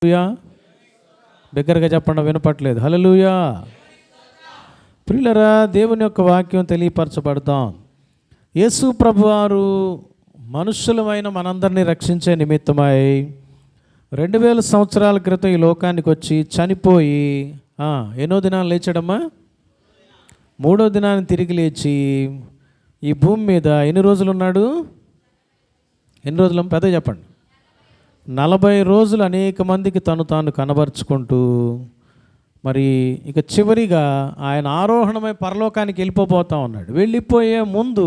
హల్లెలూయా. బిగ్గరగా చెప్పండి, వినపట్లేదు. హల్లెలూయా. ప్రియులరా, దేవుని యొక్క వాక్యం తెలియపరచబడతాం. యేసు ప్రభువారు మనుష్యులమైన మనందరినీ రక్షించే నిమిత్తమై 2000 సంవత్సరాల క్రితం ఈ లోకానికి వచ్చి చనిపోయి ఎన్నో దినాలు లేచాడమ్మా? 3వ దినాన్ని తిరిగి లేచి ఈ భూమి మీద ఎన్ని రోజులు ఉన్నాడు? ఎన్ని రోజులు పెద్ద చెప్పండి. 40 రోజులు అనేక మందికి తాను కనబరుచుకుంటూ మరి ఇక చివరిగా ఆయన ఆరోహణమై పరలోకానికి వెళ్ళిపోతా ఉన్నాడు. వెళ్ళిపోయే ముందు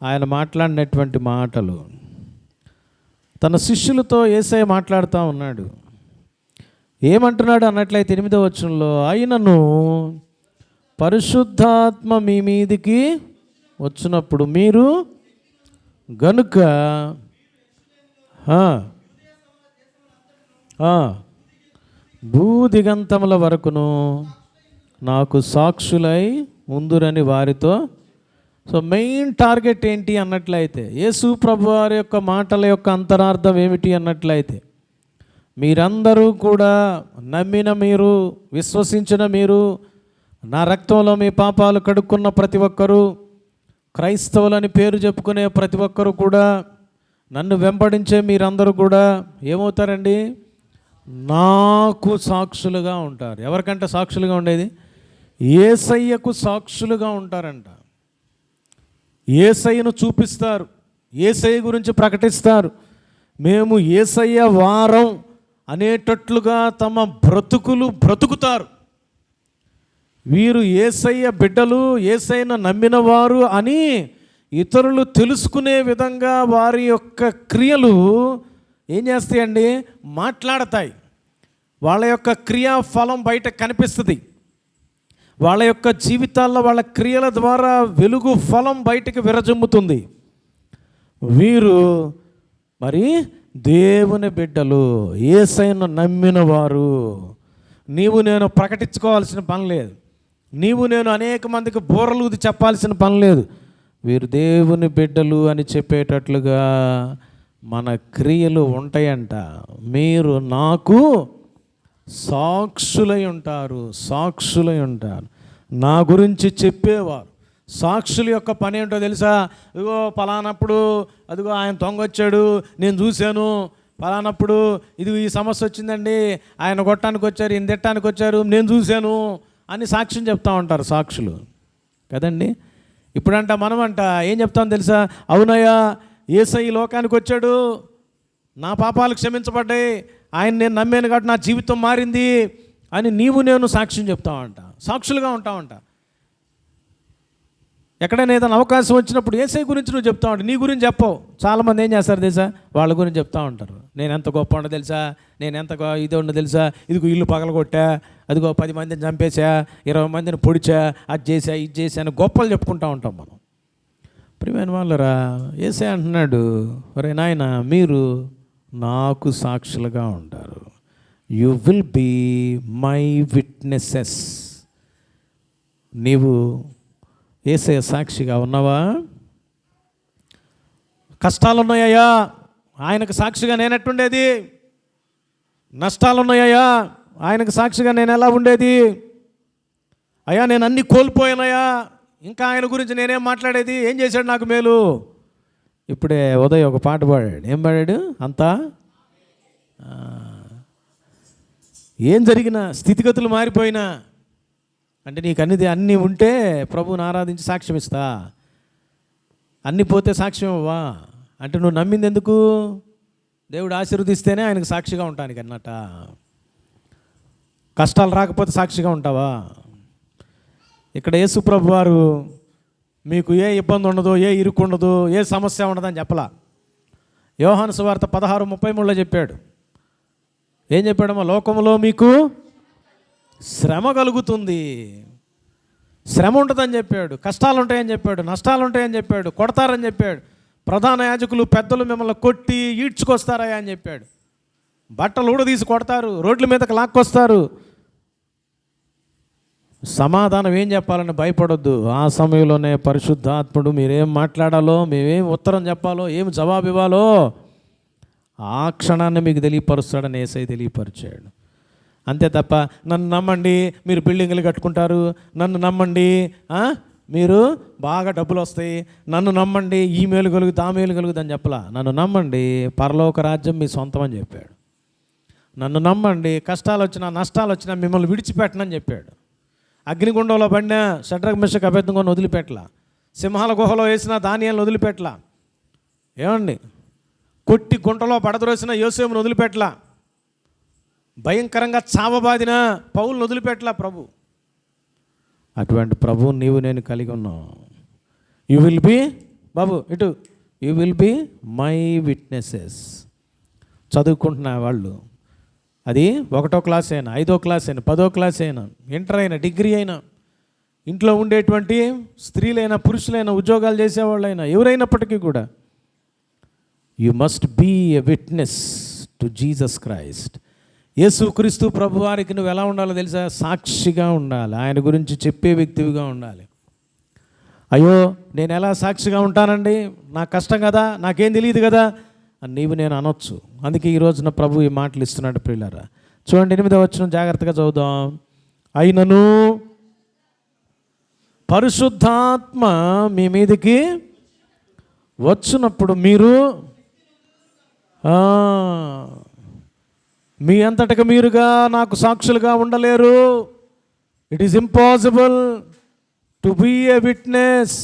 ఆయన మాట్లాడినటువంటి మాటలు, తన శిష్యులతో యేసయ్య మాట్లాడుతూ ఉన్నాడు. ఏమంటున్నాడు అన్నట్లయితే 8వ వచనంలో, ఆయనను పరిశుద్ధాత్మ మీ మీదికి వచ్చినప్పుడు మీరు గనుక భూదిగంతముల వరకును నాకు సాక్షులై ఉందురని వారితో. సో మెయిన్ టార్గెట్ ఏంటి అన్నట్లయితే, యేసు ప్రభువారి యొక్క మాటల యొక్క అంతరార్థం ఏమిటి అన్నట్లయితే, మీరందరూ కూడా నమ్మిన మీరు, విశ్వసించిన మీరు, నా రక్తంలో మీ పాపాలు కడుక్కున్న ప్రతి ఒక్కరూ, క్రైస్తవులని పేరు చెప్పుకునే ప్రతి ఒక్కరూ కూడా, నన్ను వెంబడించే మీరందరూ కూడా ఏమవుతారండి? నాకు సాక్షులుగా ఉంటారు. ఎవరికంటే సాక్షులుగా ఉండేది? యేసయ్యకు సాక్షులుగా ఉంటారంట. యేసయ్యను చూపిస్తారు, యేసయ్య గురించి ప్రకటిస్తారు. మేము యేసయ్య వారం అనేటట్లుగా తమ బ్రతుకుతారు. వీరు యేసయ్య బిడ్డలు, యేసయ్యను నమ్మిన వారు అని ఇతరులు తెలుసుకునే విధంగా వారి యొక్క క్రియలు ఏం చేస్తాయండి? మాట్లాడతాయి. వాళ్ళ యొక్క క్రియా ఫలం బయట కనిపిస్తుంది. వాళ్ళ యొక్క జీవితాల్లో వాళ్ళ క్రియల ద్వారా వెలుగు ఫలం బయటికి విరజిమ్ముతుంది. వీరు మరి దేవుని బిడ్డలు, యేసయ్యను నమ్మిన వారు. నీవు నేను ప్రకటించుకోవాల్సిన పని లేదు. నీవు నేను అనేక మందికి బోరలూది చెప్పాల్సిన పని లేదు. వీరు దేవుని బిడ్డలు అని చెప్పేటట్లుగా మన క్రియలు ఉంటాయంట. మీరు నాకు సాక్షులై ఉంటారు. నా గురించి చెప్పేవారు. సాక్షుల యొక్క పని ఏంటో తెలుసా? ఇదిగో పలానప్పుడు అదిగో ఆయన దొంగొచ్చాడు, నేను చూశాను. పలానప్పుడు ఇది ఈ సమస్య వచ్చిందండి, ఆయన కొట్టడానికి వచ్చారు, ఈయన తిట్టడానికి వచ్చారు, నేను చూశాను అని సాక్ష్యం చెప్తా ఉంటారు సాక్షులు కదండి. ఇప్పుడంట మనమంట ఏం చెప్తాం తెలుసా? అవునయ్యా, యేసయ్య లోకానికి వచ్చాడు, నా పాపాలు క్షమించబడ్డాయి, ఆయన నేను నమ్మాను కాబట్టి నా జీవితం మారింది అని నీవు నేను సాక్ష్యం చెప్తామంట. సాక్షులుగా ఉంటామంట. ఎక్కడైనా ఏదైనా అవకాశం వచ్చినప్పుడు యేసయ్య గురించి నువ్వు చెప్తా ఉంటావు, నీ గురించి చెప్పవు. చాలామంది ఏం చేస్తారు తెలుసా? వాళ్ళ గురించి చెప్తా ఉంటారు. నేను ఎంత గొప్ప ఉండో తెలుసా, నేను ఎంత ఇది ఉండో తెలుసా, ఇదిగో ఇల్లు పగలగొట్టా, అదిగో 10 మందిని చంపేసా, 20 మందిని పొడిచా, అది చేసా, ఇది చేసా అని గొప్పలు చెప్పుకుంటూ ఉంటాం మనం. ప్రియమైన వాళ్ళరా, యేసయ్య అంటున్నాడు, ఒరే నాయన, మీరు నాకు సాక్షులుగా ఉంటారు. You will be my witnesses. నీవు యేసయ్య సాక్షిగా ఉన్నావా? కష్టాలు ఉన్నాయ్యా, ఆయనకు సాక్షిగా నేను ఎట్టుండేది? నష్టాలు ఉన్నాయ్యా, ఆయనకు సాక్షిగా నేను ఎలా ఉండేది? అయ్యా, నేను అన్నీ కోల్పోయానయ్యా, ఇంకా ఆయన గురించి నేనేం మాట్లాడేది? ఏం చేశాడు నాకు మేలు? ఇప్పుడే ఉదయ్ ఒక పాట పాడాడు. ఏం పాడాడు? అంతా ఏం జరిగినా, స్థితిగతులు మారిపోయినా, అంటే నీకు అన్నీ ఉంటే ప్రభువుని ఆరాధించి సాక్ష్యం ఇస్తా, అన్నీ పోతే సాక్ష్యం అవ్వా అంటే నువ్వు నమ్మింది ఎందుకు? దేవుడు ఆశీర్వదిస్తేనే ఆయనకు సాక్షిగా ఉంటానికి అన్నట. కష్టాలు రాకపోతే సాక్షిగా ఉంటావా? ఇక్కడ యేసు ప్రభు వారు మీకు ఏ ఇబ్బంది ఉండదు, ఏ ఇరుకు ఉండదు, ఏ సమస్య ఉండదని చెప్పలా. యోహాను సువార్త 16:33లో చెప్పాడు. ఏం చెప్పాడమ్మా? లోకంలో మీకు శ్రమ కలుగుతుంది, శ్రమ ఉంటుందని చెప్పాడు, కష్టాలు ఉంటాయని చెప్పాడు, నష్టాలు ఉంటాయని చెప్పాడు, కొడతారని చెప్పాడు, ప్రధాన యాజకులు పెద్దలు మిమ్మల్ని కొట్టి ఈడ్చుకొస్తారయ్యా అని చెప్పాడు, బట్టలు ఊడదీసి కొడతారు, రోడ్ల మీదకి లాక్కొస్తారు. సమాధానం ఏం చెప్పాలని భయపడొద్దు. ఆ సమయంలోనే పరిశుద్ధాత్ముడు మీరేం మాట్లాడాలో, మేమేం ఉత్తరం చెప్పాలో, ఏం జవాబు ఇవ్వాలో ఆ క్షణాన్ని మీకు తెలియపరుస్తాడని యేసయ్య తెలియపరిచాడు. అంతే తప్ప నన్ను నమ్మండి మీరు బిల్డింగ్లు కట్టుకుంటారు, నన్ను నమ్మండి మీరు బాగా డబ్బులు వస్తాయి, నన్ను నమ్మండి ఈ మేలు కలుగుతుంది ఆ మేలు కలుగుతుంది అని చెప్పలా. నన్ను నమ్మండి పరలోక రాజ్యం మీ సొంతం అని చెప్పాడు. నన్ను నమ్మండి కష్టాలు వచ్చినా నష్టాలు వచ్చినా మిమ్మల్ని విడిచిపెట్టనని చెప్పాడు. అగ్నిగుండంలో పడినా షడ్రక్ మెషక్ అబేద్నెగోను వదిలిపెట్టలా, సింహాల గుహలో వేసిన దానియేలును వదిలిపెట్టలా, ఏమండి కొట్టి గుంటలో పడద్రోసిన యోసేపును వదిలిపెట్టలా, భయంకరంగా చావబాదిన పౌలును వదిలిపెట్టలా ప్రభు. అటువంటి ప్రభువు నీవు నేను కలిగి ఉన్నాం. యు విల్ బి బాబు ఇటు you will be my witnesses. చదువుకుంటున్న వాళ్ళు అది 1వ క్లాస్ అయినా 5వ క్లాస్ అయినా 10వ క్లాస్ అయినా ఇంటర్ అయినా డిగ్రీ అయినా ఇంట్లో ఉండేటువంటి స్త్రీలైనా పురుషులైనా ఉద్యోగాలు చేసేవాళ్ళైనా ఎవరైనప్పటికీ కూడా you must be a witness to Jesus Christ. యేసుక్రీస్తు ప్రభు వారికి నువ్వు ఎలా ఉండాలో తెలుసా? సాక్షిగా ఉండాలి, ఆయన గురించి చెప్పే వ్యక్తివిగా ఉండాలి. అయ్యో నేను ఎలా సాక్షిగా ఉంటానండి, నాకు కష్టం కదా, నాకేం తెలియదు కదా అని నీవు నేను అనొచ్చు. అందుకే ఈ రోజున ప్రభు ఈ మాటలు ఇస్తున్నాడు ప్రియులారా. చూడండి 8వ వచనం జాగ్రత్తగా చదువుదాం. అయినను పరిశుద్ధాత్మ మీ మీదకి వచ్చినప్పుడు మీరు మీ అంతటగా మీరుగా నాకు సాక్షులుగా ఉండలేరు. It is impossible to be a witness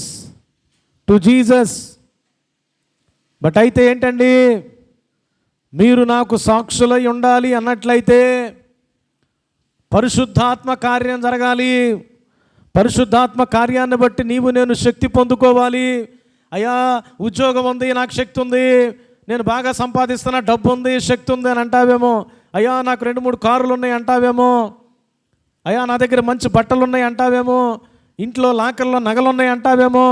to Jesus. But అయితే ఏంటండి, మీరు నాకు సాక్షులై ఉండాలి అన్నట్లయితే పరిశుద్ధాత్మ కార్యం జరగాలి. పరిశుద్ధాత్మ కార్యాన్ని బట్టి నీవు నేను శక్తి పొందుకోవాలి. అయ్యా ఉద్యోగం ఉంది, నాకు శక్తి ఉంది, నేను బాగా సంపాదిస్తున్నా, డబ్బు ఉంది, శక్తి ఉంది అని అంటావేమో. అయ్యా నాకు 2-3 కారులు ఉన్నాయి అంటావేమో. అయ్యా నా దగ్గర మంచి బట్టలు ఉన్నాయి అంటావేమో. ఇంట్లో లాకర్లో నగలు ఉన్నాయి అంటావేమో.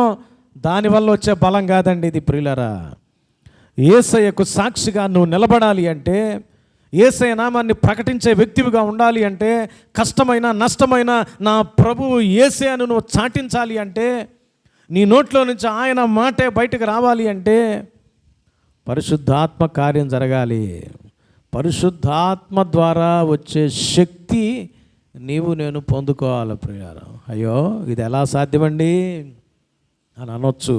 దానివల్ల వచ్చే బలం కాదండి ఇది ప్రియులారా. యేసయ్యకు సాక్షిగా నువ్వు నిలబడాలి అంటే, యేసయ్య నామాన్ని ప్రకటించే వ్యక్తివిగా ఉండాలి అంటే, కష్టమైన నష్టమైన నా ప్రభువు యేసయ్యను నువ్వు చాటించాలి అంటే, నీ నోట్లో నుంచి ఆయన మాటే బయటకు రావాలి అంటే పరిశుద్ధాత్మ కార్యం జరగాలి. పరిశుద్ధాత్మ ద్వారా వచ్చే శక్తి నీవు నేను పొందుకోవాలి ప్రియారా. అయ్యో ఇది ఎలా సాధ్యమండి అని అనొచ్చు.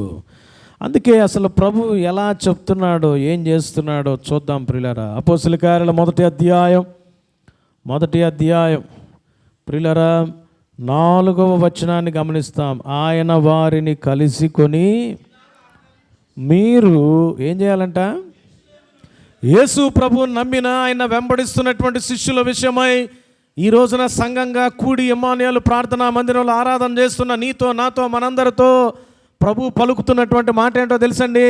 అందుకే అసలు ప్రభు ఎలా చెప్తున్నాడో ఏం చేస్తున్నాడో చూద్దాం ప్రియులారా. అపోస్తలుల కార్యాల 1వ అధ్యాయం ప్రియులారా 4వ వచనాన్ని గమనిస్తాం. ఆయన వారిని కలుసుకొని మీరు ఏం చేయాలంట? యేసు ప్రభువుని నమ్మిన ఆయన వెంబడిస్తున్నటువంటి శిష్యుల విషయమై ఈ రోజున సంఘంగా కూడి ఇమ్మానుయేలు ప్రార్థనా మందిరంలో ఆరాధన చేస్తున్న నీతో నాతో మనందరితో ప్రభు పలుకుతున్నటువంటి మాట ఏంటో తెలుసండి.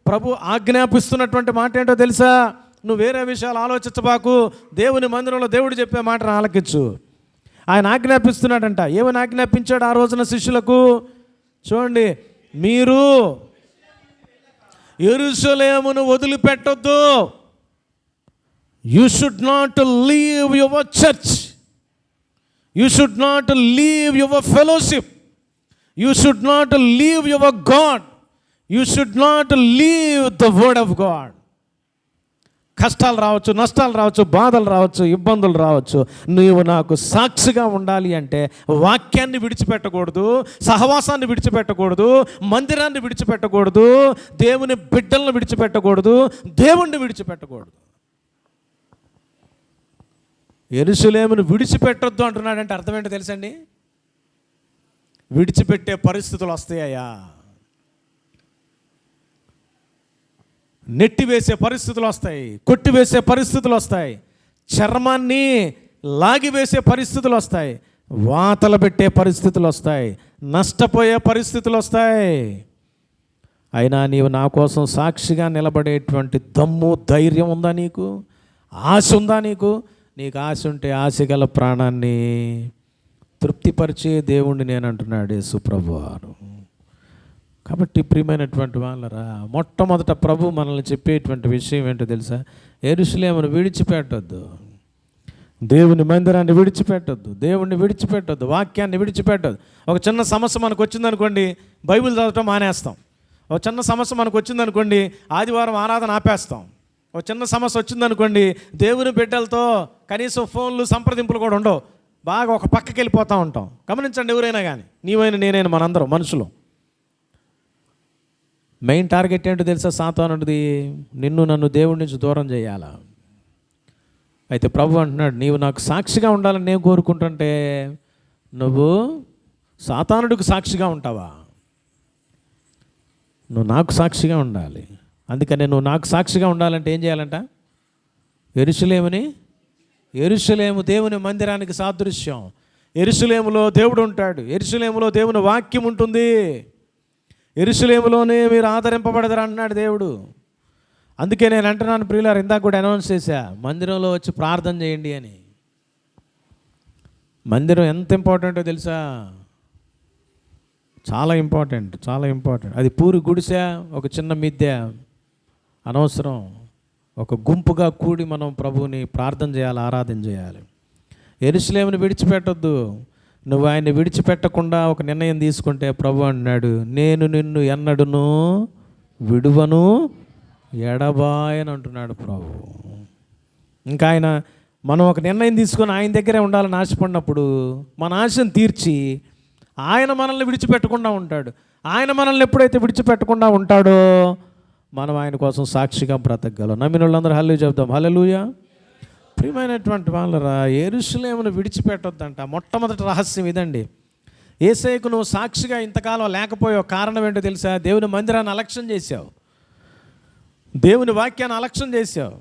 ప్రభు ఆజ్ఞాపిస్తున్నటువంటి మాట ఏంటో తెలుసా? నువ్వు వేరే విషయాలు ఆలోచించబాకు, దేవుని మందిరంలో దేవుడు చెప్పే మాటను ఆలకించు. ఆయన ఆజ్ఞాపిస్తున్నాడంట. ఏమని ఆజ్ఞాపించాడు ఆ రోజున శిష్యులకు? చూడండి, మీరు యెరూషలేమును వదిలిపెట్టొద్దు. You should not leave your church, you should not leave your fellowship, you should not leave your God, you should not leave the word of God. కష్టాలు రావచ్చు, నష్టాలు రావచ్చు, బాధలు రావచ్చు, ఇబ్బందులు రావచ్చు, నీవు నాకు సాక్షిగా ఉండాలి అంటే వాక్యాన్ని విడిచిపెట్టకూడదు, సహవాసాన్ని విడిచిపెట్టకూడదు, మందిరాన్ని విడిచిపెట్టకూడదు, దేవుని బిడ్డలను విడిచిపెట్టకూడదు, దేవుణ్ణి విడిచిపెట్టకూడదు. యెరూషలేమును విడిచిపెట్టొద్దు అంటున్నాడంటే అర్థం ఏంటో తెలుసండి? విడిచిపెట్టే పరిస్థితులు వస్తాయా, నెట్టివేసే పరిస్థితులు వస్తాయి, కొట్టివేసే పరిస్థితులు వస్తాయి, చర్మాన్ని లాగివేసే పరిస్థితులు వస్తాయి, వాతలు పెట్టే పరిస్థితులు వస్తాయి, నష్టపోయే పరిస్థితులు వస్తాయి. అయినా నీవు నా కోసం సాక్షిగా నిలబడేటువంటి దమ్ము ధైర్యం ఉందా నీకు? ఆశ ఉందా నీకు? నీకు ఆశ ఉంటే ఆశ గల ప్రాణాన్ని తృప్తిపరిచే దేవుణ్ణి నేను అంటున్నాడు యేసు ప్రభువారు. కాబట్టి ప్రియమైనటువంటి వాళ్ళరా, మొట్టమొదట ప్రభు మనల్ని చెప్పేటువంటి విషయం ఏంటో తెలుసా? యెరూషలేమును విడిచిపెట్టొద్దు, దేవుని మందిరాన్ని విడిచిపెట్టొద్దు, దేవుణ్ణి విడిచిపెట్టొద్దు, వాక్యాన్ని విడిచిపెట్టొద్దు. ఒక చిన్న సమస్య మనకు వచ్చిందనుకోండి, బైబిల్ చదవటం మానేస్తాం. ఒక చిన్న సమస్య మనకు వచ్చిందనుకోండి, ఆదివారం ఆరాధన ఆపేస్తాం. ఒక చిన్న సమస్య వచ్చిందనుకోండి, దేవుని బిడ్డలతో కనీసం ఫోన్లు సంప్రదింపులు కూడా ఉండవు. బాగా ఒక పక్కకి వెళ్ళిపోతూ ఉంటాం. గమనించండి, ఎవరైనా కానీ, నీవైనా నేనైనా, మనందరం మనుషులు. మెయిన్ టార్గెట్ ఏంటో తెలుసా? సాతానుడిది నిన్ను నన్ను దేవుడి నుంచి దూరం చేయాలా. అయితే ప్రభు అంటున్నాడు, నీవు నాకు సాక్షిగా ఉండాలని నేను కోరుకుంటుంటే నువ్వు సాతానుడికి సాక్షిగా ఉంటావా? నువ్వు నాకు సాక్షిగా ఉండాలి. అందుకని నువ్వు నాకు సాక్షిగా ఉండాలంటే ఏం చేయాలంట? యెరూషలేము దేవుని మందిరానికి సాదృశ్యం. యెరూషలేములో దేవుడు ఉంటాడు. యెరూషలేములో దేవుని వాక్యం ఉంటుంది. యెరూషలేములోనే మీరు ఆదరింపబడతారు అన్నాడు దేవుడు. అందుకే నేను అంటున్నాను ప్రియులారా, ఇందాక కూడా అనౌన్స్ చేశా, మందిరంలో వచ్చి ప్రార్థన చేయండి అని. మందిరం ఎంత ఇంపార్టెంటో తెలుసా? చాలా ఇంపార్టెంట్, చాలా ఇంపార్టెంట్. అది పూరి గుడిసె, ఒక చిన్న మిద్దె అనవసరం. ఒక గుంపుగా కూడి మనం ప్రభువుని ప్రార్థన చేయాలి, ఆరాధన చేయాలి. యెరూషలేముని విడిచిపెట్టొద్దు. నువ్వు ఆయన్ని విడిచిపెట్టకుండా ఒక నిర్ణయం తీసుకుంటే ప్రభు అన్నాడు, నేను నిన్ను ఎన్నడును విడువను ఎడబాయని అంటున్నాడు ప్రభు. ఇంకా ఆయన, మనం ఒక నిర్ణయం తీసుకొని ఆయన దగ్గరే ఉండాలని ఆశపడినప్పుడు మన ఆశను తీర్చి ఆయన మనల్ని విడిచిపెట్టకుండా ఉంటాడు. ఆయన మనల్ని ఎప్పుడైతే విడిచిపెట్టకుండా ఉంటాడో మనం ఆయన కోసం సాక్షిగా బ్రతకగలం. నమ్మిన వాళ్ళందరూ హల్లెలూయా చెప్దాం. హల్లెలూయా. ప్రియమైనటువంటి వాళ్ళరా, యెరూషలేమును విడిచిపెట్టొద్దంట. మొట్టమొదటి రహస్యం ఇదండి. యేసయ్యకు నువ్వు సాక్షిగా ఇంతకాలం లేకపోయావు. కారణం ఏంటో తెలుసా? దేవుని మందిరాన్ని అలక్ష్యం చేశావు, దేవుని వాక్యాన్ని అలక్ష్యం చేశావు.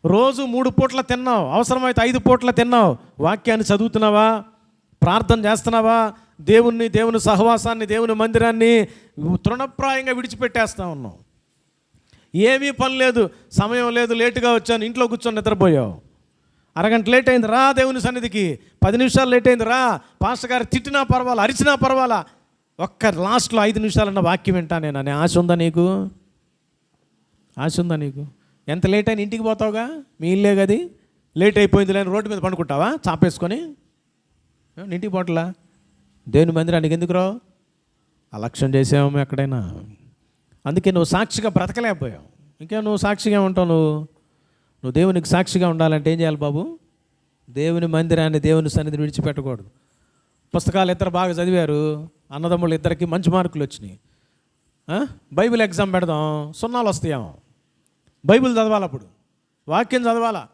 రోజు 3 పూట్ల తిన్నావు, అవసరమైతే 5 పూట్ల తిన్నావు. వాక్యాన్ని చదువుతున్నావా? ప్రార్థన చేస్తున్నావా? దేవుని సహవాసాన్ని, దేవుని మందిరాన్ని తృణప్రాయంగా విడిచిపెట్టేస్తా ఉన్నావు. ఏమీ పని లేదు, సమయం లేదు, లేటుగా వచ్చాను, ఇంట్లో కూర్చొని నిద్రపోయావు. అరగంట లేట్ అయింది, రా దేవుని సన్నిధికి. 10 నిమిషాలు లేట్ అయింది, రా. పాస్టర్ గారు తిట్టినా పర్వాలా, అరిచినా పర్వాలా, ఒక్క లాస్ట్లో 5 నిమిషాలన్న వాక్యం వింటా నేను అనే ఆశ ఉందా నీకు? ఆశ ఉందా నీకు? ఎంత లేట్ అయినా ఇంటికి పోతావుగా, మీ ఇల్లే గది. లేట్ అయిపోయింది లేని రోడ్డు మీద పండుకుంటావా చాపేసుకొని? ఇంటికి పోట్లా? దేవుని మందిరానికి ఎందుకు రావు? అలక్ష్యం చేసావేమో ఎక్కడైనా. అందుకే నువ్వు సాక్షిగా బ్రతకలేకపోయావు. ఇంకా నువ్వు సాక్షిగా ఉంటావు. నువ్వు దేవునికి సాక్షిగా ఉండాలంటే ఏం చేయాలి బాబు? దేవుని మందిరాన్ని, దేవుని సన్నిధిని విడిచిపెట్టకూడదు. పుస్తకాలు ఇద్దరు బాగా చదివారు, అన్నదమ్ముళ్ళు ఇద్దరికి మంచి మార్కులు వచ్చినాయి. బైబిల్ ఎగ్జామ్ పెడదాం, 0 వస్తాయేమో. బైబిల్ చదవాలి, అప్పుడు వాక్యం చదవాలా.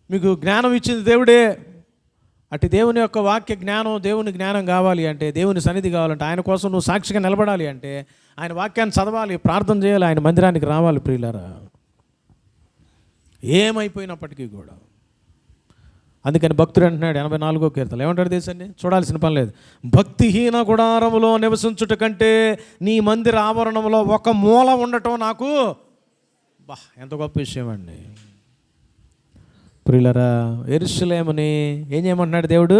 మీకు జ్ఞానం ఇచ్చింది దేవుడే. అటు దేవుని యొక్క వాక్య జ్ఞానం, దేవుని జ్ఞానం కావాలి అంటే, దేవుని సన్నిధి కావాలంటే, ఆయన కోసం నువ్వు సాక్షిగా నిలబడాలి అంటే ఆయన వాక్యాన్ని చదవాలి, ప్రార్థన చేయాలి, ఆయన మందిరానికి రావాలి. ప్రియులారా, ఏమైపోయినప్పటికీ కూడా. అందుకని భక్తుడు అంటున్నాడు 84వ కీర్తన ఏమంటాడు తెలుసండి? చూడాల్సిన పని లేదు. భక్తిహీన గుడారములో నివసించుట కంటే నీ మందిర ఆవరణంలో ఒక మూల ఉండటం నాకు ఎంత గొప్ప విషయం అండి. ప్రియులారా, యెరూషలేముని ఏం చేయమంటున్నాడు దేవుడు?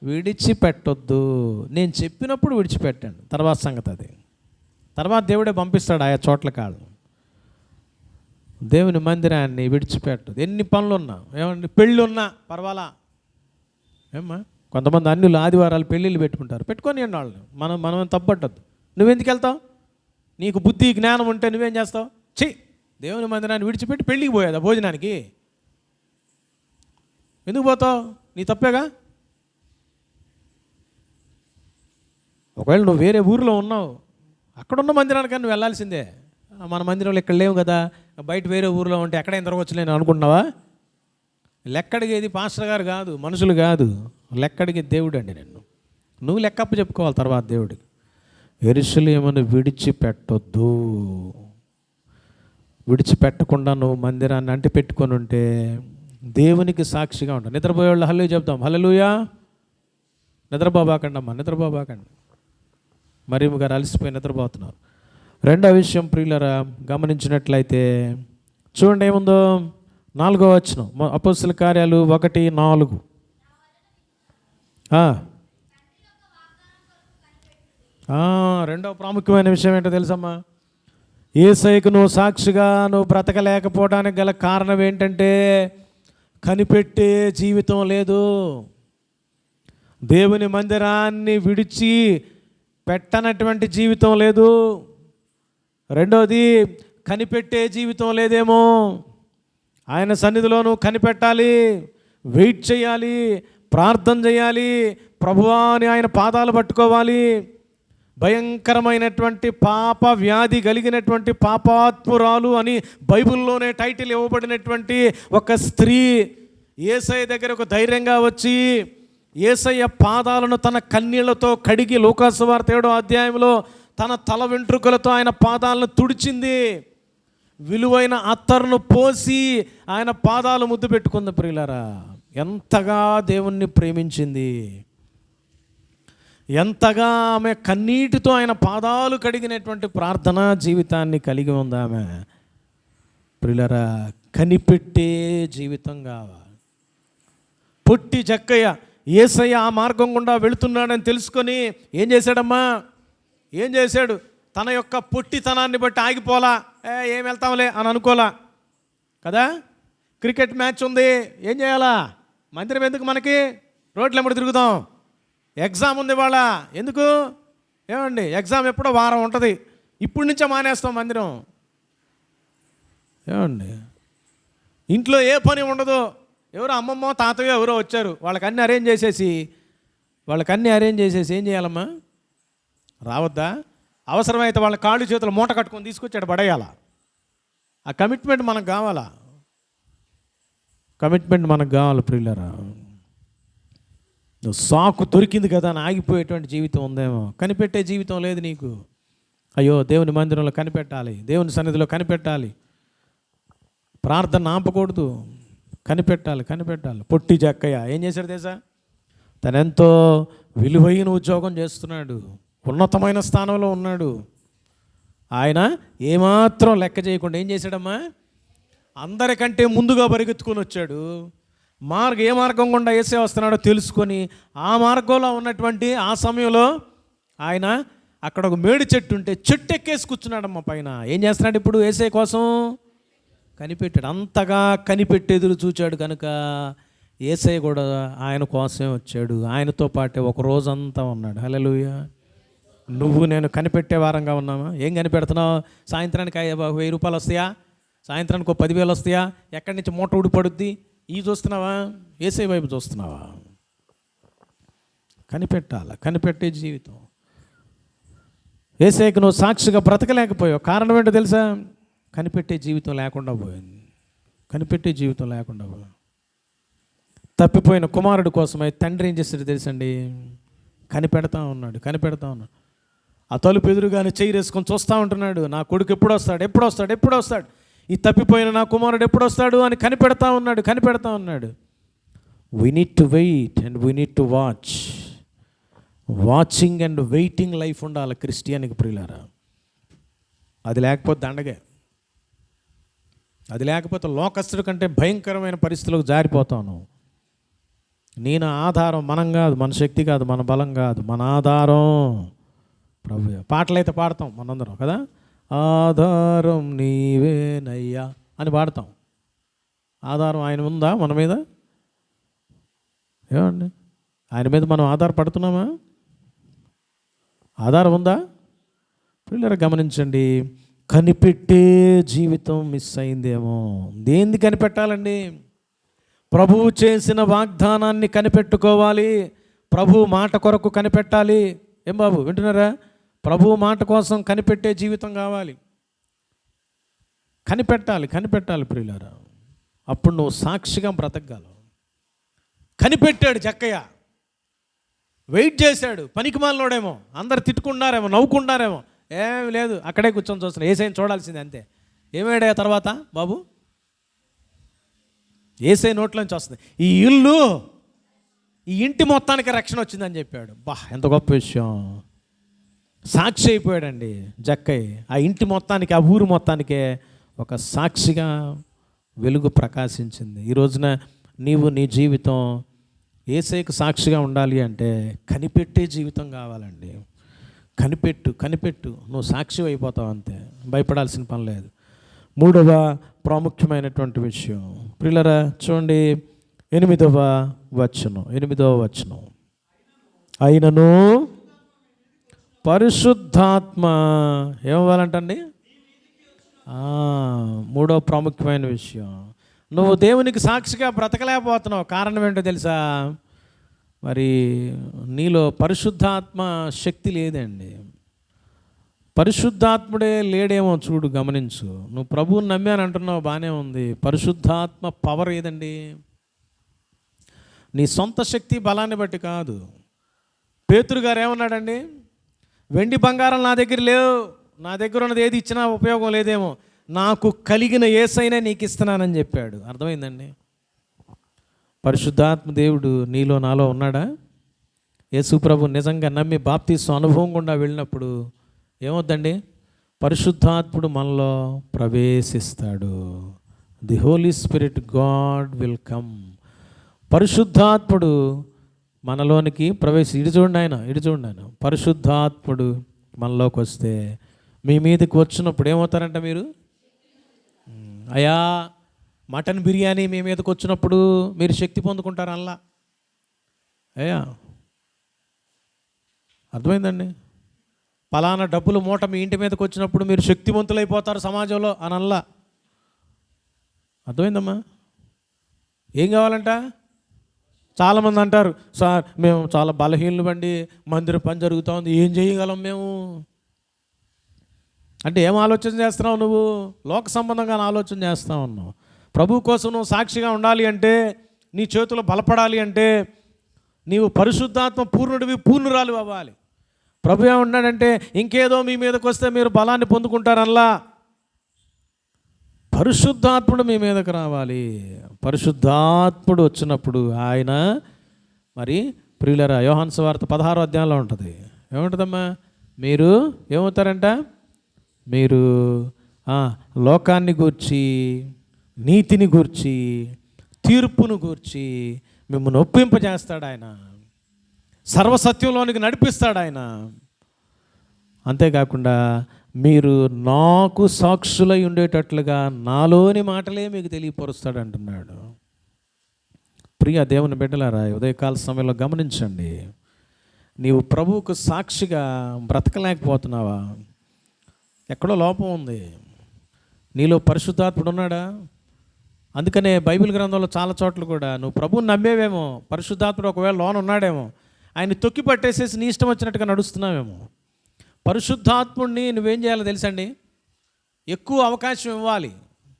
విడిచిపెట్టొద్దు. నేను చెప్పినప్పుడు విడిచిపెట్టాను, తర్వాత సంగతి అది. తర్వాత దేవుడే పంపిస్తాడు ఆయా చోట్ల కాదు. దేవుని మందిరాన్ని విడిచిపెట్టదు. ఎన్ని పనులున్నా, ఏమండి, పెళ్ళి ఉన్నా పర్వాలా. ఏమ్మా, కొంతమంది అన్యులు ఆదివారాలు పెళ్ళిళ్ళు పెట్టుకుంటారు, పెట్టుకొని వాళ్ళు. మనం తప్పట్టద్దు. నువ్వెందుకు వెళ్తావు? నీకు బుద్ధి జ్ఞానం ఉంటే నువ్వేం చేస్తావు? దేవుని మందిరాన్ని విడిచిపెట్టి పెళ్ళికి పోయేదా భోజనానికి? ఎందుకు పోతావు? నీ తప్పేగా. ఒకవేళ నువ్వు వేరే ఊరిలో ఉన్నావు, అక్కడున్న మందిరానికన్నా నువ్వు వెళ్ళాల్సిందే. మన మందిరంలో ఇక్కడ లేవు కదా, బయట వేరే ఊరిలో ఉంటే ఎక్కడైనా తిరగవచ్చు నేను అనుకుంటున్నావా? లెక్కడిగేది పాస్టర్ గారు కాదు, మనుషులు కాదు, లెక్కడిగేది దేవుడు అండి. నువ్వు లెక్కప్ప చెప్పుకోవాలి తర్వాత దేవుడికి. యెరూషలేమును విడిచిపెట్టొద్దు. విడిచిపెట్టకుండా నువ్వు మందిరాన్ని అంటి పెట్టుకొని ఉంటే దేవునికి సాక్షిగా ఉంటావు. నిద్రపోయేవాళ్ళు హల్లెలూయా చెప్తాం. హల్లెలూయా. నిద్రపోబాకండి అమ్మా, నిద్రపోబాకండి. మరి గారు అలసిపోయి నిద్రపోతున్నారు. రెండో విషయం ప్రియులరా, గమనించినట్లయితే చూడండి ఏముందో. 4వ వచనం, అపోస్తల కార్యాలు 1:4. రెండవ ప్రాముఖ్యమైన విషయం ఏంటో తెలుసమ్మా? యేసయ్యకు నువ్వు సాక్షిగా నువ్వు బ్రతకలేకపోవడానికి గల కారణం ఏంటంటే కనిపెట్టే జీవితం లేదు. దేవుని మందిరాన్ని విడిచి పెట్టనటువంటి జీవితం లేదు. రెండోది, కనిపెట్టే జీవితం లేదేమో. ఆయన సన్నిధిలో నువ్వు కనిపెట్టాలి, వెయిట్ చేయాలి, ప్రార్థన చేయాలి, ప్రభువా అని ఆయన పాదాలు పట్టుకోవాలి. భయంకరమైనటువంటి పాప వ్యాధి కలిగినటువంటి పాపాత్మురాలు అని బైబిల్లోనే టైటిల్ ఇవ్వబడినటువంటి ఒక స్త్రీ యేసయ్య దగ్గర ఒక ధైర్యంగా వచ్చి యేసయ్య పాదాలను తన కన్నీళ్లతో కడిగి, లూకాసు వార్త 7వ అధ్యాయంలో తన తల వెంట్రుకలతో ఆయన పాదాలను తుడిచింది. విలువైన అత్తరును పోసి ఆయన పాదాలు ముద్దు పెట్టుకుంది. ప్రియులారా, ఎంతగా దేవుణ్ణి ప్రేమించింది, ఎంతగా ఆమె కన్నీటితో ఆయన పాదాలు కడిగినటువంటి ప్రార్థనా జీవితాన్ని కలిగి ఉంది ఆమె. ప్రియులారా, కనిపెట్టే జీవితం కావాలి. పొట్టి జక్కయ్య యేసయ్య ఆ మార్గం గుండా వెళుతున్నాడని తెలుసుకొని ఏం చేశాడమ్మా? ఏం చేశాడు? తన యొక్క పొట్టితనాన్ని బట్టి ఆగిపోలా, ఏం వెళ్తాంలే అని అనుకోలా కదా. క్రికెట్ మ్యాచ్ ఉంది, ఏం చేయాలా? మందిరం ఎందుకు మనకి? రోడ్లు ఎప్పుడు తిరుగుతాం? ఎగ్జామ్ ఉంది వాళ్ళ, ఎందుకు? ఏమండి, ఎగ్జామ్ ఎప్పుడో వారం ఉంటుంది, ఇప్పటి నుంచే మానేస్తాం మందిరం. ఏమండి, ఇంట్లో ఏ పని ఉండదు, ఎవరో అమ్మమ్మ తాతయ్య ఎవరో వచ్చారు, వాళ్ళకన్నీ అరేంజ్ చేసేసి ఏం చేయాలమ్మా? రావద్దా? అవసరమైతే వాళ్ళ కాళ్ళు చేతులు మూట కట్టుకొని తీసుకొచ్చాడు పడేయాలా? ఆ కమిట్మెంట్ మనకు కావాలా? ప్రియులారా. సాకు దొరికింది కదా అని ఆగిపోయేటువంటి జీవితం ఉందేమో. కనిపెట్టే జీవితం లేదు నీకు. అయ్యో, దేవుని మందిరంలో కనిపెట్టాలి, దేవుని సన్నిధిలో కనిపెట్టాలి, ప్రార్థన ఆపకూడదు, కనిపెట్టాలి. పొట్టి జక్కయ్య ఏం చేశాడు తెలుసా? తనెంతో విలువైన ఉద్యోగం చేస్తున్నాడు, ఉన్నతమైన స్థానంలో ఉన్నాడు. ఆయన ఏమాత్రం లెక్క చేయకుండా ఏం చేశాడమ్మా? అందరికంటే ముందుగా పరిగెత్తుకొని వచ్చాడు. ఏ మార్గం గుండా యేసయ్య వస్తున్నాడో తెలుసుకొని ఆ మార్గంలో ఉన్నటువంటి ఆ సమయంలో ఆయన అక్కడ ఒక మేడి చెట్టు ఉంటే చెట్టు ఎక్కేసి కూర్చున్నాడమ్మ పైన. ఏం చేస్తున్నాడు ఇప్పుడు? యేసయ్య కోసం కనిపెట్టాడు. అంతగా కనిపెట్టెదురు చూచాడు కనుక యేసయ్య కూడా ఆయన కోసమే వచ్చాడు. ఆయనతో పాటే ఒక రోజంతా ఉన్నాడు. హల్లెలూయా. నువ్వు నేను కనిపెట్టే వారంగా ఉన్నామా? ఏం కనిపెడుతున్నావు? సాయంత్రానికి 1000 రూపాయలు వస్తాయా? సాయంత్రానికి 10,000 వస్తాయా? ఎక్కడి నుంచి మూట ఊడిపడుద్ది? ఇవి చూస్తున్నావా? యేసయ్య వైపు చూస్తున్నావా? కనిపెట్టే జీవితం. యేసయ్యకు నువ్వు సాక్షిగా బ్రతకలేకపోయావు. కారణం ఏంటో తెలుసా? కనిపెట్టే జీవితం లేకుండా పోయింది. తప్పిపోయిన కుమారుడు కోసమై తండ్రి ఏం చేస్తాడు తెలుసండి? కనిపెడతా ఉన్నాడు. ఆ తలుపు ఎదురుగానే చెయ్యి వేసుకొని చూస్తూ ఉంటున్నాడు. నా కొడుకు ఎప్పుడు వస్తాడు, ఈ తప్పిపోయిన నా కుమారుడు ఎప్పుడు వస్తాడు అని కనిపెడతా ఉన్నాడు. We need to wait and we need to watch. Watching and waiting life ఉండాలి క్రిస్టియన్కి. ప్రియులారా, అది లేకపోతే దండగే. అది లేకపోతే లోకస్తుడి కంటే భయంకరమైన పరిస్థితులకు జారిపోతాను. నేను ఆధారం మనం కాదు, మన శక్తి కాదు, మన బలం కాదు, మన ఆధారం ప్రభు. పాటలైతే పాడతాం మనందరం కదా, ఆధారం నీవేనయ్యా అని పాడతాం. ఆధారం ఆయన ఉందా మన మీద? ఏమండి, ఆయన మీద మనం ఆధారపడుతున్నామా? ఆధారం ఉందా? పిల్లలు గమనించండి, కనిపెట్టే జీవితం మిస్ అయిందేమో. దేన్ని కనిపెట్టాలండి? ప్రభువు చేసిన వాగ్దానాన్ని కనిపెట్టుకోవాలి. ప్రభు మాట కొరకు కనిపెట్టాలి. ఏం బాబు వింటున్నారా? ప్రభు మాట కోసం కనిపెట్టే జీవితం కావాలి. కనిపెట్టాలి ప్రియులారా. అప్పుడు నువ్వు సాక్షిగా బ్రతకగలవు. కనిపెట్టాడు జక్కయ్య, వెయిట్ చేశాడు. పనికిమాలినోడేమో, అందరు తిట్టుకున్నారేమో, నవ్వుకున్నారేమో, ఏమీ లేదు, అక్కడే కూర్చొని చూస్తున్నాడు. యేసయ్యని చూడాల్సిందే అంతే. ఏమేడా తర్వాత బాబు? యేసయ్య నోట్లోంచి వస్తుంది, ఈ ఇల్లు, ఈ ఇంటి మొత్తానికి రక్షణ వచ్చిందని చెప్పాడు. ఎంత గొప్ప విషయం. సాక్షి అయిపోయాడండి జక్కయ్య. ఆ ఇంటి మొత్తానికి, ఆ ఊరు మొత్తానికే ఒక సాక్షిగా వెలుగు ప్రకాశించింది. ఈ రోజున నీవు నీ జీవితం యేసయ్యకు సాక్షిగా ఉండాలి అంటే కనిపెట్టే జీవితం కావాలండి. కనిపెట్టు, నువ్వు సాక్షి అయిపోతావు అంతే, భయపడాల్సిన పని లేదు. మూడవ ప్రాముఖ్యమైనటువంటి విషయం ప్రియులారా, చూడండి 8వ వచనం. అయినను పరిశుద్ధాత్మ ఏమవ్వాలంటండి? ఆ, మూడో ప్రాముఖ్యమైన విషయం, నువ్వు దేవునికి సాక్షిగా బ్రతకలేకపోతున్నావు. కారణం ఏంటో తెలుసా? మరి నీలో పరిశుద్ధాత్మ శక్తి లేదండి. పరిశుద్ధాత్ముడే లేడేమో చూడు, గమనించు. నువ్వు ప్రభువుని నమ్మాను అంటున్నావు, బాగానే ఉంది. పరిశుద్ధాత్మ పవర్ ఏదండి? నీ సొంత శక్తి బలాన్ని బట్టి కాదు. పేతురు గారు ఏమన్నాడండి? వెండి బంగారం నా దగ్గర లేవు, నా దగ్గర ఉన్నది ఏది ఇచ్చినా ఉపయోగం లేదేమో, నాకు కలిగిన యేసయ్యనే నీకు ఇస్తున్నానని చెప్పాడు. అర్థమైందండి? పరిశుద్ధాత్మ దేవుడు నీలో నాలో ఉన్నాడా? యేసు ప్రభు నిజంగా నమ్మి బాప్తీసు అనుభవం గుండా వెళ్ళినప్పుడు ఏమవుద్దండి? పరిశుద్ధాత్ముడు మనలో ప్రవేశిస్తాడు. The holy spirit God will come. పరిశుద్ధాత్ముడు మనలోనికి ఇటు చూడండి ఆయన పరిశుద్ధాత్ముడు మనలోకి వస్తే, మీ మీదకి వచ్చినప్పుడు ఏమవుతారంట? మీరు అయ్యా మటన్ బిర్యానీ మీ మీదకి వచ్చినప్పుడు మీరు శక్తి పొందుకుంటారు అల్లా. అయ్యా అర్థమైందండి? పలానా డబ్బులు మూట మీ ఇంటి మీదకి వచ్చినప్పుడు మీరు శక్తివంతులైపోతారు సమాజంలో అని అల్లా. అర్థమైందమ్మా? ఏం కావాలంట? చాలామంది అంటారు, సార్ మేము చాలా బలహీనలు బండి, మందిర పని జరుగుతూ ఉంది, ఏం చేయగలం మేము అంటే ఏం ఆలోచన చేస్తున్నావు నువ్వు? లోక సంబంధంగా ఆలోచన చేస్తూ ఉన్నావు. ప్రభు కోసం నువ్వు సాక్షిగా ఉండాలి అంటే, నీ చేతులు బలపడాలి అంటే, నీవు పరిశుద్ధాత్మ పూర్ణురాలు అవ్వాలి. ప్రభు ఏమన్నాడంటే, ఇంకేదో మీ మీదకి వస్తే మీరు బలాన్ని పొందుకుంటారల్లా. పరిశుద్ధాత్ముడు మీ మీదకి రావాలి. పరిశుద్ధాత్ముడు వచ్చినప్పుడు ఆయన మరి ప్రియులరా, యోహాను సువార్త 16వ అధ్యాయంలో ఉంటుంది. ఏముంటుందమ్మా? మీరు ఏమవుతారంట? మీరు లోకాన్ని గూర్చి, నీతిని గూర్చి, తీర్పును గూర్చి మిమ్మల్ని ఒప్పింపజేస్తాడు ఆయన. సర్వసత్యంలోనికి నడిపిస్తాడు ఆయన. అంతేకాకుండా మీరు నాకు సాక్షులై ఉండేటట్లుగా నాలోని మాటలే మీకు తెలియపరుస్తాడు అంటున్నాడు. ప్రియ దేవుని బిడ్డలారా, ఉదయకాల సమయంలో గమనించండి. నీవు ప్రభువుకు సాక్షిగా బ్రతకలేకపోతున్నావా? ఎక్కడో లోపం ఉంది. నీలో పరిశుద్ధాత్ముడు ఉన్నాడా? అందుకనే బైబిల్ గ్రంథంలో చాలా చోట్ల కూడా నువ్వు ప్రభువుని నమ్మేవేమో, పరిశుద్ధాత్ముడు ఒకవేళ లోన ఉన్నాడేమో, ఆయన తొక్కి పట్టేసేసి నీ ఇష్టం వచ్చినట్టుగా నడుస్తున్నావేమో. పరిశుద్ధాత్ముడిని నువ్వేం చేయాలో తెలుసండి? ఎక్కువ అవకాశం ఇవ్వాలి.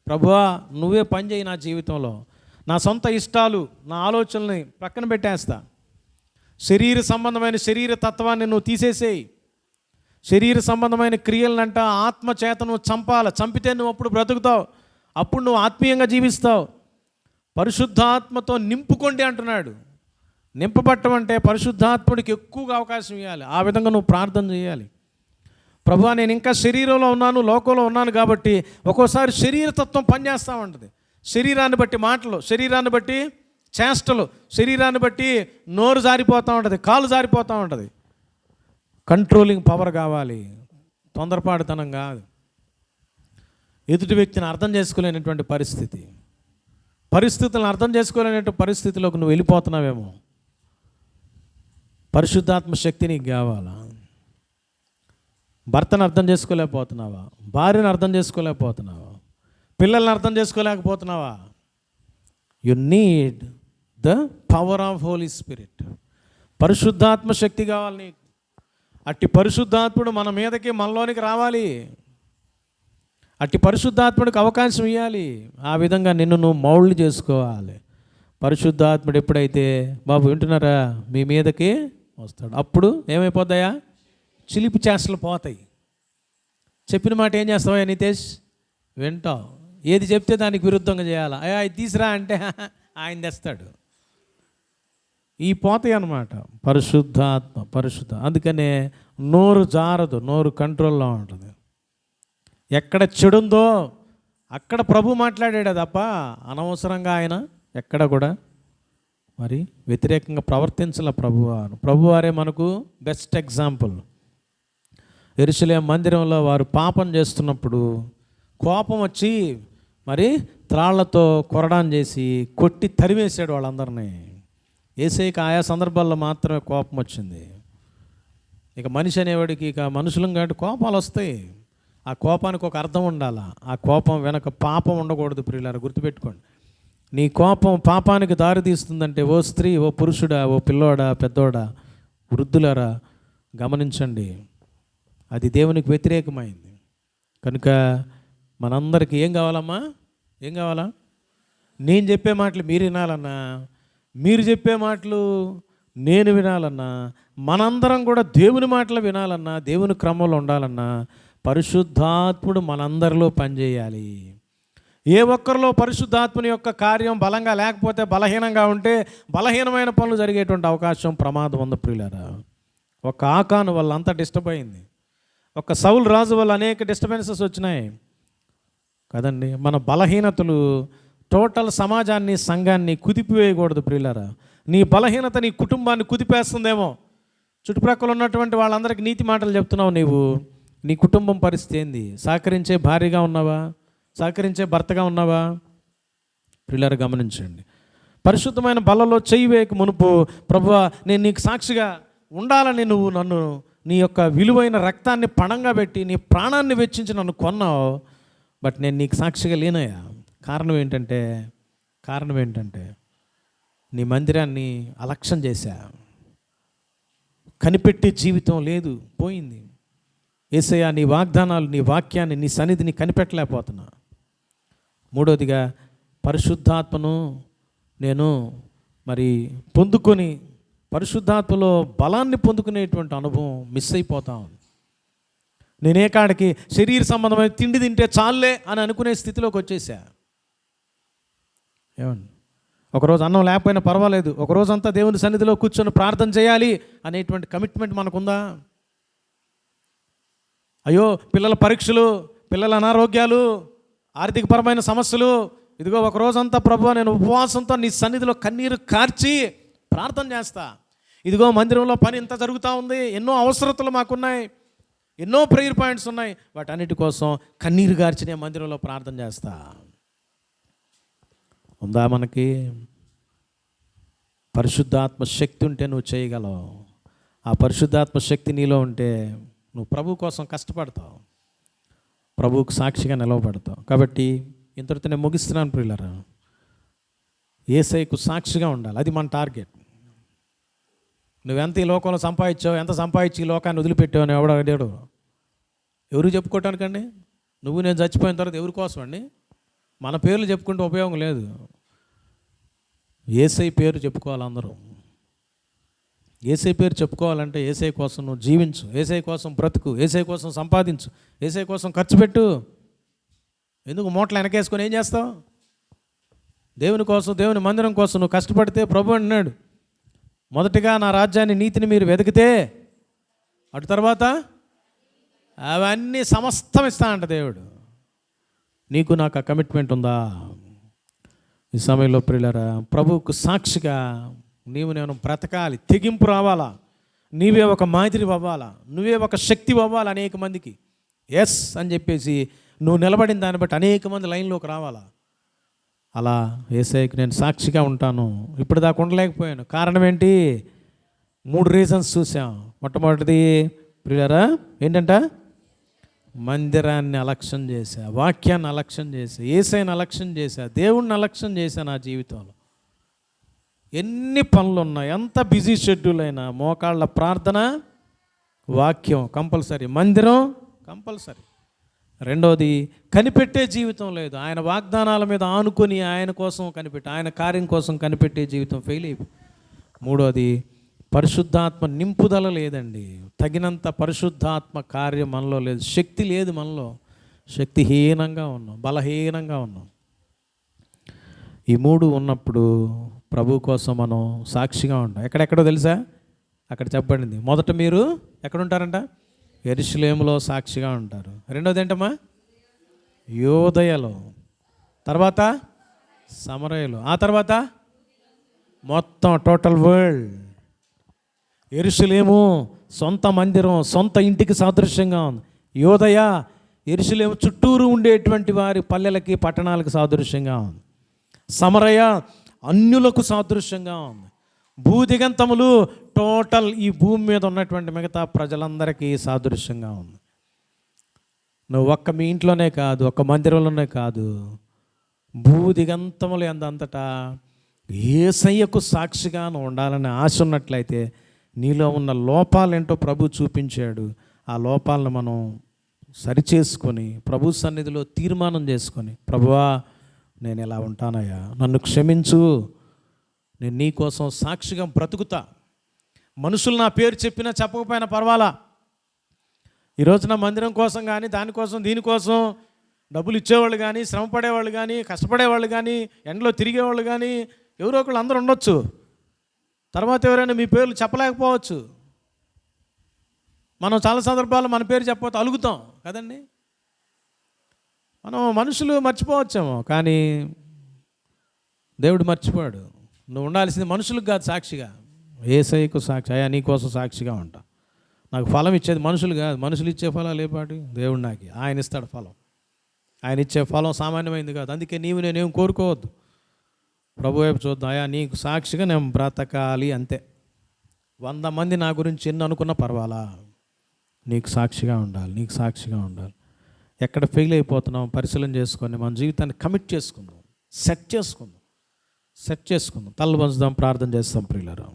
ప్రభువా నువ్వే పని చేయి నా జీవితంలో, నా సొంత ఇష్టాలు, నా ఆలోచనల్ని పక్కన పెట్టేస్తా, శరీర సంబంధమైన శరీర తత్వాన్ని నువ్వు తీసేసేయి, శరీర సంబంధమైన క్రియలనంట ఆత్మ చేత నువ్వు చంపితే నువ్వు అప్పుడు బ్రతుకుతావు, అప్పుడు నువ్వు ఆత్మీయంగా జీవిస్తావు. పరిశుద్ధాత్మతో నింపుకోండి అంటున్నాడు. నింపబట్టం అంటే పరిశుద్ధాత్ముడికి ఎక్కువగా అవకాశం ఇవ్వాలి. ఆ విధంగా నువ్వు ప్రార్థన చేయాలి. ప్రభువా నేను ఇంకా శరీరంలో ఉన్నాను, లోకంలో ఉన్నాను కాబట్టి ఒక్కోసారి శరీరతత్వం పనిచేస్తూ ఉంటుంది. శరీరాన్ని బట్టి మాటలు, శరీరాన్ని బట్టి చేష్టలు, శరీరాన్ని బట్టి నోరు జారిపోతూ ఉంటుంది, కాలు జారిపోతూ ఉంటుంది. కంట్రోలింగ్ పవర్ కావాలి, తొందరపాటుతనం కాదు. ఎదుటి వ్యక్తిని అర్థం చేసుకోలేనటువంటి పరిస్థితులను అర్థం చేసుకోలేనటువంటి పరిస్థితిలోకి నువ్వు వెళ్ళిపోతున్నావేమో. పరిశుద్ధాత్మ శక్తి నీకు కావాలా? భర్తను అర్థం చేసుకోలేకపోతున్నావా? భార్యను అర్థం చేసుకోలేకపోతున్నావా? పిల్లల్ని అర్థం చేసుకోలేకపోతున్నావా? You need the power of Holy Spirit. పరిశుద్ధాత్మ శక్తి కావాలి నీకు. అట్టి పరిశుద్ధాత్ముడు మన మీదకి, మనలోనికి రావాలి. అట్టి పరిశుద్ధాత్ముడికి అవకాశం ఇవ్వాలి. ఆ విధంగా నిన్ను నువ్వు మౌల్డ్ చేసుకోవాలి. పరిశుద్ధాత్ముడు ఎప్పుడైతే, బాబు వింటున్నారా, మీ మీదకి వస్తాడు, అప్పుడు ఏమైపోతాయా? చిలిపి చేష్టలు పోతాయి. చెప్పిన మాట ఏం చేస్తావా నితేష్? వింటావు. ఏది చెప్తే దానికి విరుద్ధంగా చేయాలా? అయ్యా ఇది తీసిరా అంటే ఆయన తెస్తాడు. ఈ పోతాయి అన్నమాట. పరిశుద్ధ. అందుకనే నోరు జారదు, నోరు కంట్రోల్లో ఉంటుంది. ఎక్కడ చెడుందో అక్కడ ప్రభు మాట్లాడాడు తప్ప అనవసరంగా ఆయన ఎక్కడ కూడా మరి వ్యతిరేకంగా ప్రవర్తించాల ప్రభువారే మనకు బెస్ట్ ఎగ్జాంపుల్. యెరూషలేము మందిరంలో వారు పాపం చేస్తున్నప్పుడు కోపం వచ్చి మరి త్రాళ్లతో కొరడాన్ చేసి కొట్టి తరివేశాడు వాళ్ళందరినీ. యేసయ్యకి ఆయా సందర్భాల్లో మాత్రమే కోపం వచ్చింది. ఇక మనిషి అనేవాడికి, ఇక మనుషులం కాబట్టి కోపాలు వస్తాయి. ఆ కోపానికి ఒక అర్థం ఉండాలా. ఆ కోపం వెనక పాపం ఉండకూడదు ప్రియులారా, గుర్తుపెట్టుకోండి. నీ కోపం పాపానికి దారి తీస్తుందంటే ఓ స్త్రీ, ఓ పురుషుడా, ఓ పిల్లోడా, పెద్దోడా, వృద్ధులారా గమనించండి, అది దేవునికి వ్యతిరేకమైంది. కనుక మనందరికీ ఏం కావాలమ్మా? ఏం కావాలా? నేను చెప్పే మాటలు మీరు వినాలన్నా, మీరు చెప్పే మాటలు నేను వినాలన్నా, మనందరం కూడా దేవుని మాటలు వినాలన్నా, దేవుని క్రమంలో ఉండాలన్నా పరిశుద్ధాత్ముడు మనందరిలో పనిచేయాలి. ఏ ఒక్కరిలో పరిశుద్ధాత్ముని యొక్క కార్యం బలంగా లేకపోతే, బలహీనంగా ఉంటే బలహీనమైన పనులు జరిగేటువంటి అవకాశం, ప్రమాదం ఉంది ప్రియులారా. ఒక ఆకాను వల్ల అంతా డిస్టర్బ్ అయింది. ఒక సౌలు రాజు వల్ల అనేక డిస్టర్బెన్సెస్ వచ్చినాయి కదండి. మన బలహీనతలు టోటల్ సమాజాన్ని, సంఘాన్ని కుదిపివేయకూడదు ప్రియులారా. నీ బలహీనత నీ కుటుంబాన్ని కుదిపేస్తుందేమో. చుట్టుప్రక్కల ఉన్నటువంటి వాళ్ళందరికీ నీతి మాటలు చెప్తున్నావు నీవు, నీ కుటుంబం పరిస్థితి ఏంది? సహకరించే భార్యగా ఉన్నావా? సహకరించే భర్తగా ఉన్నావా? ప్రియులారా గమనించండి. పరిశుద్ధమైన బలలో చెయ్యి వేయక మునుపు, ప్రభువా నేను నీకు సాక్షిగా ఉండాలని నువ్వు నన్ను, నీ యొక్క విలువైన రక్తాన్ని పణంగా పెట్టి నీ ప్రాణాన్ని వెచ్చించి నన్ను కొన్నావు, బట్ నేను నీకు సాక్షిగా లేనయ్యా. కారణం ఏంటంటే నీ మందిరాన్ని అలక్ష్యం చేశా, కనిపెట్టే జీవితం లేదు, పోయింది. యేసయ్యా నీ వాగ్దానాలు, నీ వాక్యాన్ని, నీ సన్నిధిని కనిపెట్టలేకపోతున్నా. మూడవదిగా పరిశుద్ధాత్మను నేను మరి పొందుకొని, పరిశుద్ధాత్మలో బలాన్ని పొందుకునేటువంటి అనుభవం మిస్ అయిపోతా ఉంది. నేనే కాడికి శరీర సంబంధమైన తిండి తింటే చాలే అని అనుకునే స్థితిలోకి వచ్చేసా. ఏమండి, ఒకరోజు అన్నం లేకపోయినా పర్వాలేదు, ఒకరోజంతా దేవుని సన్నిధిలో కూర్చొని ప్రార్థన చేయాలి అనేటువంటి కమిట్మెంట్ మనకుందా? అయ్యో పిల్లల పరీక్షలు, పిల్లల అనారోగ్యాలు, ఆర్థికపరమైన సమస్యలు, ఇదిగో ఒకరోజంతా ప్రభువా నేను ఉపవాసంతో నీ సన్నిధిలో కన్నీరు కార్చి ప్రార్థన చేస్తా. ఇదిగో మందిరంలో పని ఇంత జరుగుతూ ఉంది, ఎన్నో అవసరతలు మాకున్నాయి, ఎన్నో ప్రేయర్ పాయింట్స్ ఉన్నాయి, వాటన్నిటి కోసం కన్నీరు గార్చి నేను మందిరంలో ప్రార్థన చేస్తా. ఉందా మనకి? పరిశుద్ధాత్మ శక్తి ఉంటే నువ్వు చేయగలవు. ఆ పరిశుద్ధాత్మ శక్తి నీలో ఉంటే నువ్వు ప్రభు కోసం కష్టపడతావు, ప్రభువుకు సాక్షిగా నిలవబడతావు. కాబట్టి ఇంతటితో నేను ముగిస్తున్నాను ప్రియులారా. యేసయ్యకు సాక్షిగా ఉండాలి, అది మన టార్గెట్. నువ్వెంత ఈ లోకంలో సంపాదించావు, ఎంత సంపాదించి ఈ లోకాన్ని వదిలిపెట్టావు అని ఎవడు అడిగాడు? ఎవరు చెప్పుకోవటానికండి? నువ్వు నేను చచ్చిపోయిన తర్వాత ఎవరి కోసం అండి? మన పేర్లు చెప్పుకుంటే ఉపయోగం లేదు. యేసయ్య పేరు చెప్పుకోవాలి అందరూ. యేసయ్య పేరు చెప్పుకోవాలంటే యేసయ్య కోసం నువ్వు జీవించు, యేసయ్య కోసం బ్రతుకు, యేసయ్య కోసం సంపాదించు, యేసయ్య కోసం ఖర్చు పెట్టు. ఎందుకు మూటలు వెనకేసుకొని ఏం చేస్తావు? దేవుని కోసం, దేవుని మందిరం కోసం నువ్వు కష్టపడితే ప్రభు అన్నాడు, మొదటిగా నా రాజ్యాన్ని, నీతిని మీరు వెతికితే అటు తర్వాత అవన్నీ సమస్తం ఇస్తా అంట దేవుడు. నీకు నాకు ఆ కమిట్మెంట్ ఉందా? ఈ సమయంలో ప్రియులారా, ప్రభువుకు సాక్షిగా నీవు నేను బ్రతకాలి, తెగింపు రావాలా, నీవే ఒక మాదిరి అవ్వాలా, నువ్వే ఒక శక్తి అవ్వాలి అనేక మందికి. ఎస్ అని చెప్పేసి నువ్వు నిలబడిన దాన్ని బట్టి అనేక మంది లైన్లోకి రావాలా. అలా యేసయ్యకి నేను సాక్షిగా ఉంటాను. ఇప్పుడు దాకా ఉండలేకపోయాను. కారణం ఏంటి? 3 రీజన్స్ చూసాం. మొట్టమొదటిది ప్రియులారా ఏంటంట? మందిరాన్ని అలక్ష్యం చేశా, వాక్యాన్ని అలక్ష్యం చేశా, యేసయ్యని అలక్ష్యం చేశా, దేవుణ్ణి అలక్ష్యం చేశా. నా జీవితంలో ఎన్ని పనులు ఉన్నాయి, ఎంత బిజీ షెడ్యూల్ అయినా మోకాళ్ళ ప్రార్థన, వాక్యం కంపల్సరీ, మందిరం కంపల్సరీ. రెండోది కనిపెట్టే జీవితం లేదు. ఆయన వాగ్దానాల మీద ఆనుకొని ఆయన కోసం కనిపెట్టి, ఆయన కార్యం కోసం కనిపెట్టే జీవితం ఫెయిల్ అయిపోయి. మూడోది పరిశుద్ధాత్మ నింపుదల లేదండి. తగినంత పరిశుద్ధాత్మ కార్యం మనలో లేదు, శక్తి లేదు మనలో, శక్తిహీనంగా ఉన్నాం, బలహీనంగా ఉన్నాం. ఈ 3 ఉన్నప్పుడు ప్రభు కోసం మనం సాక్షిగా ఉంటాం. ఎక్కడెక్కడో తెలుసా? అక్కడ చెప్పబడింది. మొదట మీరు ఎక్కడుంటారంట? యెరూషలేములో సాక్షిగా ఉంటారు. రెండోది ఏంటమ్మా? యూదయలో, తర్వాత సమరయలో, ఆ తర్వాత మొత్తం టోటల్ వరల్డ్. యెరూషలేము సొంత మందిరం, సొంత ఇంటికి సాదృశ్యంగా ఉంది. యూదయ యెరూషలేము చుట్టూరు ఉండేటువంటి వారి పల్లెలకి, పట్టణాలకు సాదృశ్యంగా ఉంది. సమరయ అన్యులకు సాదృశ్యంగా ఉంది. భూదిగంతములు టోటల్ ఈ భూమి మీద ఉన్నటువంటి మిగతా ప్రజలందరికీ సాదృశ్యంగా ఉంది. నువ్వు ఒక్క మీ ఇంట్లోనే కాదు, ఒక్క మందిరంలోనే కాదు, భూదిగంతములు ఎందంతటా యేసయ్యకు సాక్షిగా నువ్వు ఉండాలని ఆశ ఉన్నట్లయితే నీలో ఉన్న లోపాలేంటో ప్రభు చూపించాడు. ఆ లోపాలను మనం సరిచేసుకొని ప్రభు సన్నిధిలో తీర్మానం చేసుకొని, ప్రభువా నేను ఇలా ఉంటానయ్యా, నన్ను క్షమించు, నేను నీ కోసం సాక్షిగా బ్రతుకుతా. మనుషులు నా పేరు చెప్పినా చెప్పకపోయినా పర్వాలా. ఈరోజు నా మందిరం కోసం కానీ, దానికోసం దీనికోసం డబ్బులు ఇచ్చేవాళ్ళు కానీ, శ్రమ పడేవాళ్ళు కానీ, కష్టపడేవాళ్ళు కానీ, ఎండలో తిరిగేవాళ్ళు కానీ ఎవరో ఒకళ్ళు అందరూ ఉండొచ్చు. తర్వాత ఎవరైనా మీ పేర్లు చెప్పలేకపోవచ్చు. మనం చాలా సందర్భాల్లో మన పేరు చెప్పకపోతే అలుగుతాం కదండి. మనం మనుషులు మర్చిపోవచ్చేమో, కానీ దేవుడు మర్చిపోయాడు. నువ్వు ఉండాల్సింది మనుషులకు కాదు సాక్షిగా, యేసయ్యకు సాక్షి. అయ్యా నీకోసం సాక్షిగా ఉంటా. నాకు ఫలం ఇచ్చేది మనుషులు కాదు, మనుషులు ఇచ్చే ఫలాలు ఏపాటి, దేవుడు నాకు ఆయన ఇస్తాడు ఫలం. ఆయన ఇచ్చే ఫలం సామాన్యమైంది కాదు. అందుకే నీవు నేనేం కోరుకోవద్దు, ప్రభు వైపు చూద్దాం. అయ్యా నీకు సాక్షిగా నేను బ్రతకాలి, అంతే. 100 మంది నా గురించి ఎన్ని అనుకున్నా పర్వాలా, నీకు సాక్షిగా ఉండాలి, నీకు సాక్షిగా ఉండాలి. ఎక్కడ ఫెయిల్ అయిపోతున్నాం పరిశీలన చేసుకొని మన జీవితాన్ని కమిట్ చేసుకుందాం, సెట్ చేసుకుందాం. తల్లు పంచుదాం, ప్రార్థన చేస్తాం ప్రియులారా.